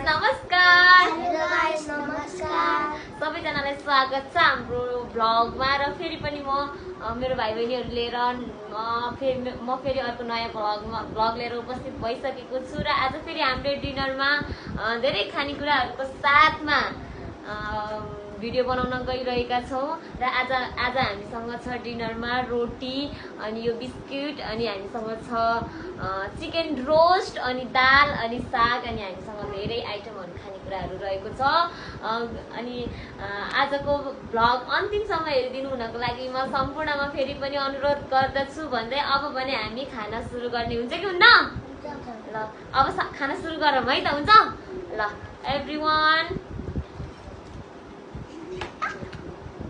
नमस्कार। Hello guys नमस्कार। सबैजनालाई स्वागत छ हाम्रो भ्लगमा र फेरि पनि म मेरो भाइ बहिनीहरू लिएर म फेरि अर्को नयाँ भ्लग लिएर उपस्थित भइसकेको छु र आज फेरि हाम्रो डिनरमा धेरै खानेकुराहरूको साथमा भिडियो बनाउन गइरहेका छौँ र आज हामीसँग छ डिनरमा रोटी अनि यो बिस्कुट अनि हामीसँग छ चिकन रोस्ट अनि दाल अनि साग अनि हामीसँग धेरै आइटमहरू खानेकुराहरू रहेको छ। अनि आजको भ्लग अन्तिमसम्म हेरिदिनु हुनको लागि म सम्पूर्णमा फेरि पनि अनुरोध गर्दछु भन्दै अब भने हामी खाना सुरु गर्ने हुन्छ कि हुन्न? ल अब खाना सुरु गरौँ है त, हुन्छ? ल everyone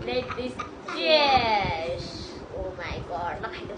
let this cheers. Oh my god. Lo खाइदो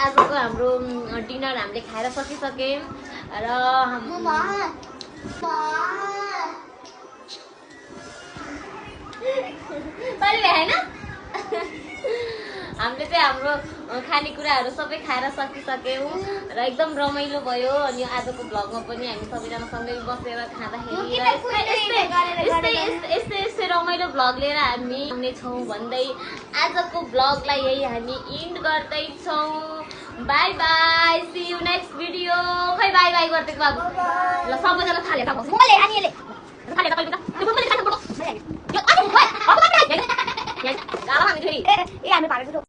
आजको हाम्रो डिनर हामीले खाएर सकिसक्यौँ र होइन हामीले चाहिँ हाम्रो खानेकुराहरू सबै खाएर सकिसक्यौँ र एकदम रमाइलो भयो। अनि आजको भ्लगमा पनि हामी सबैजना सँगै बसेर खाँदाखेरि यस्तै रमाइलो भ्लग लिएर हामी आउनेछौँ भन्दै आजको भ्लगलाई यही हामी इन्ड गर्दैछौँ। Bye bye, see you next video. खै बाई बाई गर्दै बाबु ल सबैजना थाले गाला हामी फेरि हामी पारेको